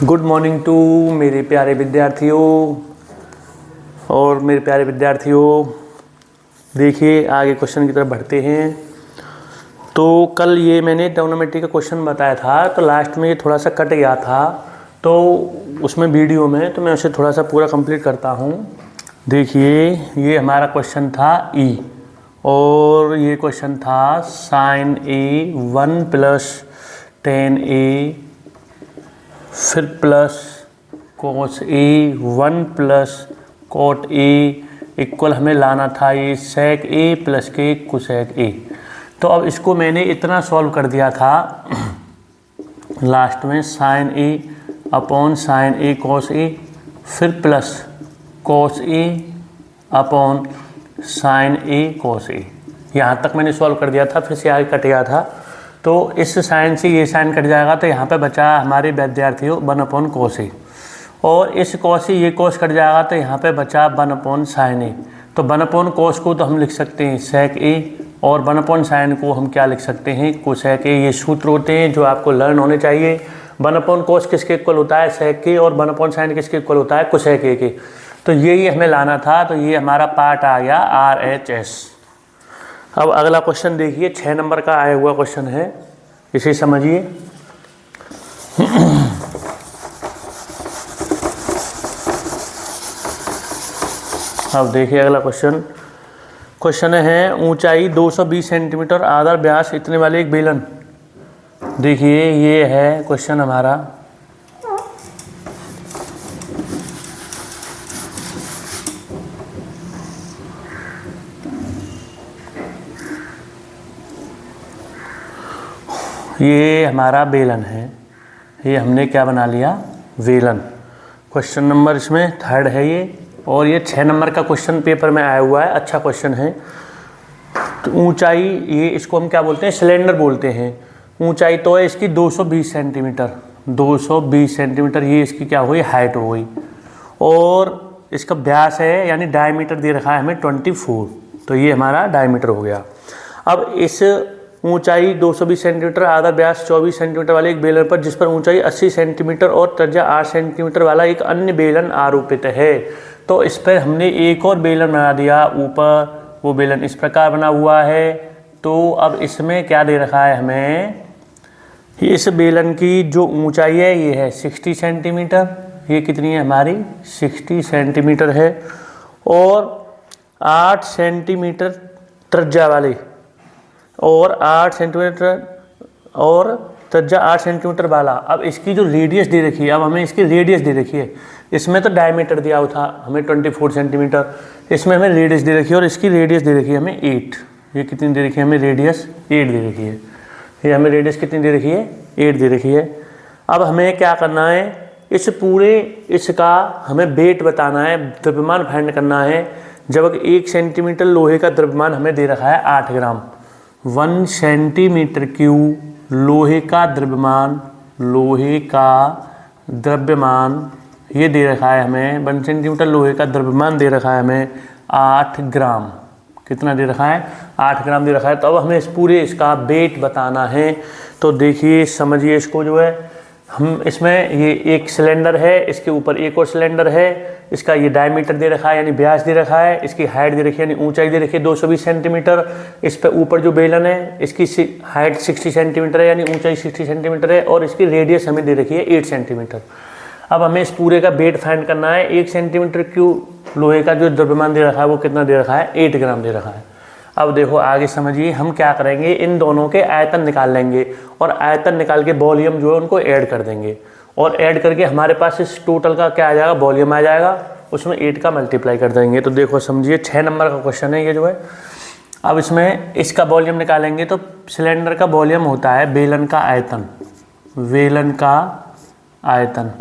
Good morning to मेरे प्यारे विद्यार्थियों। और मेरे प्यारे विद्यार्थियों देखिए आगे क्वेश्चन की तरफ बढ़ते हैं। तो कल ये मैंने ट्रिग्नोमेट्री का क्वेश्चन बताया था, तो लास्ट में ये थोड़ा सा कट गया था तो उसमें वीडियो में, तो मैं उसे थोड़ा सा पूरा कंप्लीट करता हूँ। देखिए ये हमारा क्वेश्चन था ई, और ये क्वेश्चन था साइन ए 1 प्लस टेन ए, फिर plus cos A 1 plus cot A equal हमें लाना था ये सेक ए प्लस के कुसेक ए। तो अब इसको मैंने इतना सॉल्व कर दिया था लास्ट में साइन ए अपॉन साइन ए कोस ए, फिर प्लस कोस ए अपॉन साइन ए कोस ए। यहाँ तक मैंने सॉल्व कर दिया था, फिर से आगे कट गया था तो इस साइन से ये साइन कट जाएगा, तो यहाँ पे बचा हमारे विद्यार्थियों 1 अपॉन कोस ए, और इस कोस से ये कोस कट जाएगा तो यहाँ पे बचा 1 अपॉन साइन ए। तो 1 अपॉन कोस को तो हम लिख सकते हैं सेक ए, और 1 अपॉन साइन को हम क्या लिख सकते हैं कोसेक ए। ये सूत्र होते हैं जो आपको लर्न होने चाहिए। 1 अपॉन कोस किसके इक्वल होता है सेक के, और 1 अपॉन साइन किसके इक्वल होता है कोसेक ए के। तो ये हमें लाना था, तो ये हमारा पार्ट आ गया RHS। अब अगला क्वेश्चन देखिए, 6 नंबर का आया हुआ क्वेश्चन है, इसे समझिए। अब देखिए अगला क्वेश्चन है ऊंचाई 220 सेंटीमीटर आधार व्यास इतने वाले एक बेलन। देखिए ये है क्वेश्चन हमारा। ये हमारा बेलन है, ये हमने क्या बना लिया बेलन। क्वेश्चन नंबर इसमें 3rd है ये, और ये 6 नंबर का क्वेश्चन पेपर में आया हुआ है, अच्छा क्वेश्चन है। तो ऊंचाई ये इसको हम क्या बोलते हैं सिलेंडर बोलते हैं। ऊंचाई तो है इसकी 220 सेंटीमीटर, 220 सेंटीमीटर ये इसकी क्या हुई हाइट हो गई, और इसका व्यास है यानी डायमीटर दे रखा है हमें 24, तो ये हमारा डायमीटर हो गया। अब इस ऊंचाई 220 सेंटीमीटर आधा व्यास 24 सेंटीमीटर वाले एक बेलन पर, जिस पर ऊंचाई 80 सेंटीमीटर और त्रिज्या 8 सेंटीमीटर वाला एक अन्य बेलन आरोपित है। तो इस पर हमने एक और बेलन बना दिया ऊपर, वो बेलन इस प्रकार बना हुआ है। तो अब इसमें क्या दे रखा है हमें, इस बेलन की जो ऊंचाई है ये है 60 सेंटीमीटर, ये कितनी है हमारी 60 सेंटीमीटर है, और 8 सेंटीमीटर त्रिज्या वाले, और 8 सेंटीमीटर और त्रिज्या 8 सेंटीमीटर वाला। अब इसकी जो रेडियस दे रखी है, अब हमें इसकी रेडियस दे रखी है, इसमें तो डायमीटर दिया हुआ था हमें 24 सेंटीमीटर, इसमें हमें रेडियस दे रखी है, और इसकी रेडियस दे रखी है हमें 8। ये कितनी दे रखी है हमें रेडियस 8 दे रखी है, ये हमें रेडियस कितनी दे रखी है 8 दे रखी है। अब हमें क्या करना है, इस पूरे इसका हमें वेट बताना है, द्रव्यमान फाइंड करना है। जब 1 सेंटीमीटर लोहे का द्रव्यमान हमें दे रखा है 8 ग्राम, 1 सेंटीमीटर क्यूब लोहे का द्रव्यमान ये दे रखा है हमें, 1 सेंटीमीटर लोहे का द्रव्यमान दे रखा है हमें 8 ग्राम। कितना दे रखा है 8 ग्राम दे रखा है। तो अब हमें इस पूरे इसका वेट बताना है। तो देखिए समझिए इसको, जो है हम इसमें ये एक सिलेंडर है, इसके ऊपर एक और सिलेंडर है, इसका ये डायमीटर दे रखा है यानी व्यास दे रखा है, इसकी हाइट दे रखी है यानी ऊंचाई दे रखी है 220 सेंटीमीटर। इस पे ऊपर जो बेलन है इसकी हाइट 60 सेंटीमीटर है यानी ऊंचाई 60 सेंटीमीटर है, और इसकी रेडियस हमें दे रखी है 8 सेंटीमीटर। अब हमें इस पूरे का वेट फाइंड करना है। 1 सेंटीमीटर क्यूब लोहे का जो द्रव्यमान दे रखा है वो कितना दे रखा है 8 ग्राम दे रखा है। अब देखो आगे समझिए, हम क्या करेंगे, इन दोनों के आयतन निकाल लेंगे, और आयतन निकाल के वॉल्यूम जो है उनको ऐड कर देंगे, और ऐड करके हमारे पास इस टोटल का क्या आ जाएगा वॉल्यूम आ जाएगा, उसमें 8 का मल्टीप्लाई कर देंगे। तो देखो समझिए 6 नंबर का क्वेश्चन है ये जो है। अब इसमें इसका वॉल्यूम निकालेंगे, तो सिलेंडर का वॉल्यूम होता है बेलन का आयतन,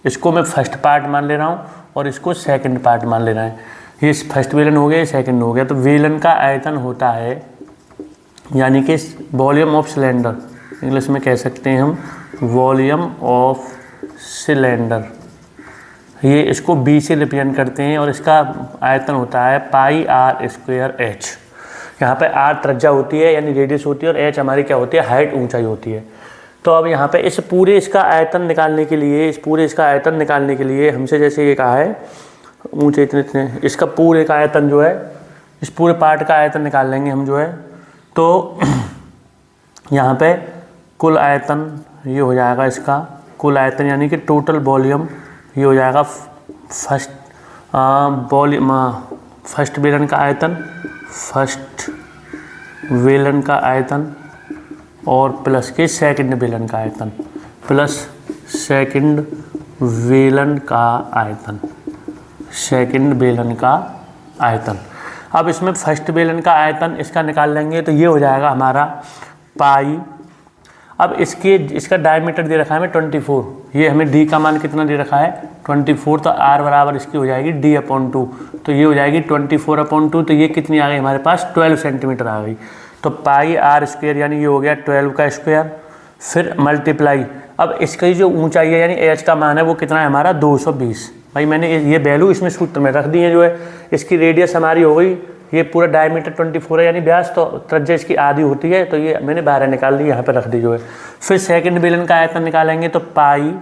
इसको मैं फर्स्ट पार्ट मान ले रहा हूँ और इसको सेकंड पार्ट मान ले रहा है। ये फर्स्ट बेलन हो गया, ये सेकंड हो गया। तो बेलन का आयतन होता है यानी कि वॉल्यूम ऑफ सिलेंडर, इंग्लिश में कह सकते हैं हम वॉल्यूम ऑफ सिलेंडर। ये इसको b से रिप्रेजेंट करते हैं, और इसका आयतन होता है πr²h। यहाँ पे r त्रिज्या होती है यानी रेडियस होती है, और h हमारी क्या होती है हाइट ऊंचाई होती है। तो अब यहाँ पे इस पूरे इसका आयतन निकालने के लिए हमसे जैसे ये कहा है ऊंचे इतने इतने, इसका पूरे का आयतन जो है, इस पूरे पार्ट का आयतन निकाल लेंगे हम जो है। तो यहाँ पे कुल आयतन ये हो जाएगा, इसका कुल आयतन यानी कि टोटल वॉल्यूम ये हो जाएगा फर्स्ट बेलन का आयतन, फर्स्ट बेलन का आयतन और प्लस के सेकंड बेलन का आयतन, प्लस सेकंड बेलन का आयतन, सेकंड बेलन का आयतन। अब इसमें फर्स्ट बेलन का आयतन इसका निकाल लेंगे तो ये हो जाएगा हमारा पाई। अब इसका डायमीटर दे रखा है हमें 24, ये हमें डी का मान कितना दे रखा है 24, तो आर बराबर इसकी हो जाएगी d/2, तो ये हो जाएगी 24/2, तो ये कितनी आ गई हमारे पास 12 सेंटीमीटर आ गई। तो पाई आर स्क्वायर यानी ये हो गया 12 का स्क्वायर, फिर मल्टीप्लाई। अब इसकी जो ऊंचाई है यानी एच का मान है वो कितना है हमारा 220। भाई मैंने ये वैल्यू इसमें सूत्र में रख दी है जो है। इसकी रेडियस हमारी हो गई, ये पूरा डायमीटर 24 है यानी व्यास, तो त्रिज्या इसकी आधी होती है, तो ये मैंने 12 निकाल ली, यहाँ पे रख दी जो है। फिर सेकंड बेलन का आयतन निकालेंगे तो पाई,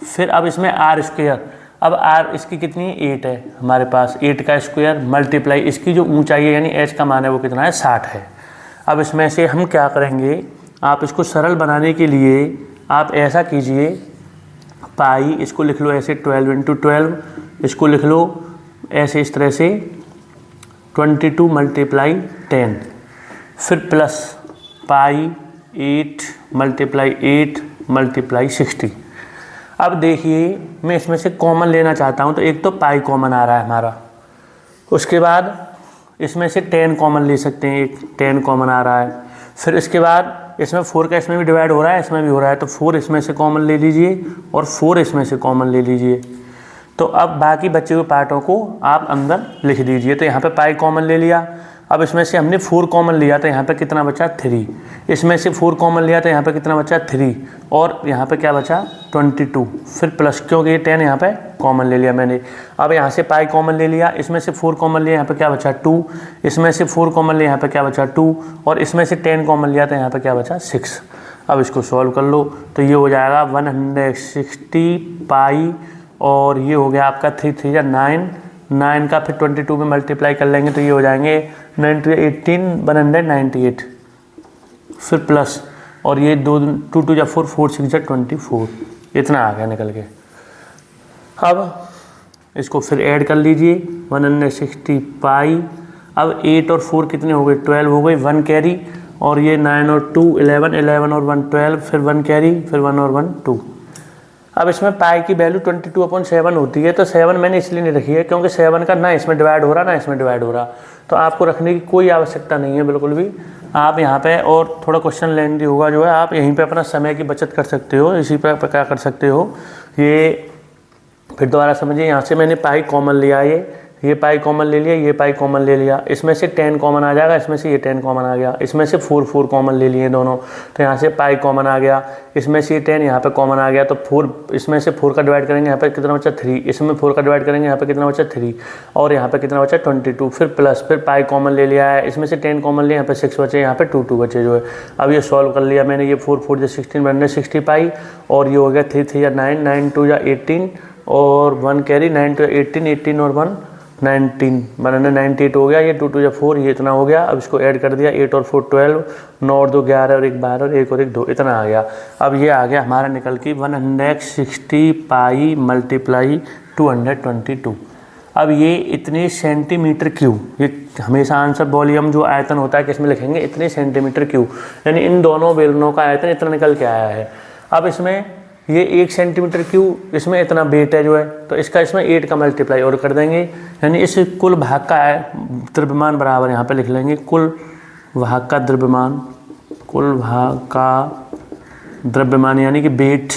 फिर अब इसमें आर स्क्वायर, अब आर इसकी कितनी 8 है हमारे पास, 8 का स्क्वायर मल्टीप्लाई इसकी जो ऊंचाई है यानी एच का मान है वो कितना है 60 है। अब इसमें से हम क्या करेंगे, आप इसको सरल बनाने के लिए आप ऐसा कीजिए, पाई इसको लिख लो ऐसे 12 × 12, इसको लिख लो ऐसे इस तरह से 22 × 10, फिर प्लस पाई 8 × 60। अब देखिए मैं इसमें से कॉमन लेना चाहता हूँ, तो एक तो पाई कॉमन आ रहा है हमारा, उसके बाद इसमें से 10 कॉमन ले सकते हैं, एक 10 कॉमन आ रहा है, फिर इसके बाद इसमें 4 का इसमें भी डिवाइड हो रहा है, इसमें भी हो रहा है, तो 4 इसमें से कॉमन ले लीजिए और 4 इसमें से कॉमन ले लीजिए। तो अब बाकी बचे हुए पार्टों को आप अंदर लिख दीजिए। तो यहाँ पे पाई कॉमन ले लिया, अब इसमें से हमने 4 कॉमन लिया तो यहाँ पे कितना बचा 3, इसमें से 4 कॉमन लिया तो यहाँ पे कितना बचा 3, और यहाँ पे क्या बचा 22, फिर प्लस क्योंकि ये 10 यहाँ पे कॉमन ले लिया मैंने। अब यहाँ से पाई कॉमन ले लिया, इसमें से 4 कॉमन लिया, यहाँ पे क्या बचा 2, इसमें से 4 कॉमन लिया, यहाँ पे क्या बचा 2, और इसमें से 10 कॉमन लिया तो यहाँ पे क्या बचा 6। अब इसको सॉल्व कर लो तो ये हो जाएगा 160 पाई, और ये हो गया आपका 3 3 9, 9 का फिर 22 में मल्टीप्लाई कर लेंगे तो ये हो जाएंगे 198, फिर प्लस, और ये 2 2 2 4 4 6 24, इतना आ गया निकल के। अब इसको फिर ऐड कर लीजिए 160 पाई। अब 8 और 4 कितने हो गए 12 हो गए, 1 कैरी, और ये 9 और 2 11, 11 और 1 12, फिर 1 कैरी, फिर 1 और 1 2। अब इसमें पाई की वैल्यू 22/7 होती है, तो 7 मैंने इसलिए नहीं रखी है क्योंकि 7 का ना इसमें डिवाइड हो रहा ना इसमें डिवाइड हो रहा, तो आपको रखने की कोई आवश्यकता नहीं है बिल्कुल भी। आप यहाँ पे और थोड़ा क्वेश्चन लेंदी होगा जो है, आप यहीं पे अपना समय की बचत कर सकते हो, इसी पे क्या कर सकते हो, ये फिर दोबारा समझिए। यहाँ से मैंने पाई कॉमन लिया, ये पाई कॉमन ले लिया, ये पाई कॉमन ले लिया, इसमें से 10 कॉमन आ जाएगा, इसमें से ये 10 कॉमन आ गया, इसमें से 4 4 कॉमन ले लिए दोनों, तो यहाँ से पाई कॉमन आ गया, इसमें से 10 यहाँ पे कॉमन आ गया, तो 4 इसमें से 4 का डिवाइड करेंगे यहाँ पे कितना बचा 3, इसमें 4 का डिवाइड करेंगे यहाँ पे कितना बचा 3, और यहाँ पे कितना बचा 22, फिर प्लस, फिर पाई कॉमन ले लिया है, इसमें से 10 कॉमन लिया, यहाँ पे 6 बचे, यहाँ पे 2 2 बचे जो है। अब ये सॉल्व कर लिया मैंने, ये 4 4 16 160 पाई, और ये हो गया 3 3 9, 9 2 18, और 1 कैरी, 9 2 18, 18 और 1 19, 98 हो गया, ये 2 2 4, ये इतना हो गया। अब इसको ऐड कर दिया, 8 और 4 12, 9 और 2 11 और 1 12 और 1 और 1 2, इतना आ गया। अब ये आ गया हमारा निकल के 160 पाई मल्टीप्लाई 222। अब ये इतने सेंटीमीटर क्यूब, ये हमेशा आंसर वॉल्यूम जो आयतन होता है किसमें लिखेंगे, इतने सेंटीमीटर क्यूब, यानी इन दोनों बेलनों का आयतन इतना निकल के आया है। अब इसमें ये 1 सेंटीमीटर क्यूब, इसमें इतना वेट है जो है, तो इसका इसमें 8 का मल्टीप्लाई और कर देंगे, यानी इस कुल भाग का द्रव्यमान बराबर यहाँ पे लिख लेंगे कुल भाग का द्रव्यमान, कुल भाग का द्रव्यमान यानी कि वेट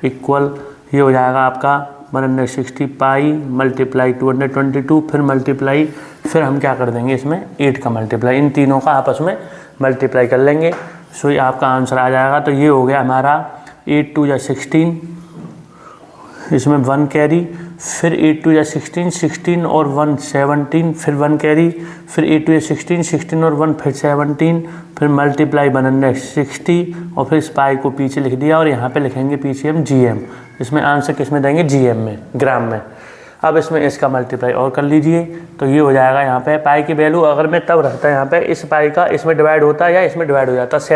इक्वल, ये हो जाएगा आपका 160 पाई मल्टीप्लाई 222, फिर मल्टीप्लाई, फिर हम क्या कर देंगे इसमें 8 का मल्टीप्लाई, इन तीनों का आपस में मल्टीप्लाई कर लेंगे, सो ये आपका आंसर आ जाएगा। तो ये हो गया हमारा 8 2 16, इसमें 1 कैरी, फिर 8 2 या 16, 16 और 1 17, फिर 1 कैरी, फिर 8 2 या 16, 16 और 1 फिर 17, फिर मल्टीप्लाई 160 और फिर इस पाई को पीछे लिख दिया और यहाँ पे लिखेंगे पीछे हम GM। इसमें आंसर किस में देंगे? GM में, ग्राम में। अब इसमें इसका मल्टीप्लाई और कर लीजिए तो ये हो जाएगा यहाँ पे पाई की वैल्यू। अगर मैं तब रखता यहाँ पे इस पाई का इसमें डिवाइड होता या इसमें डिवाइड हो जाता 7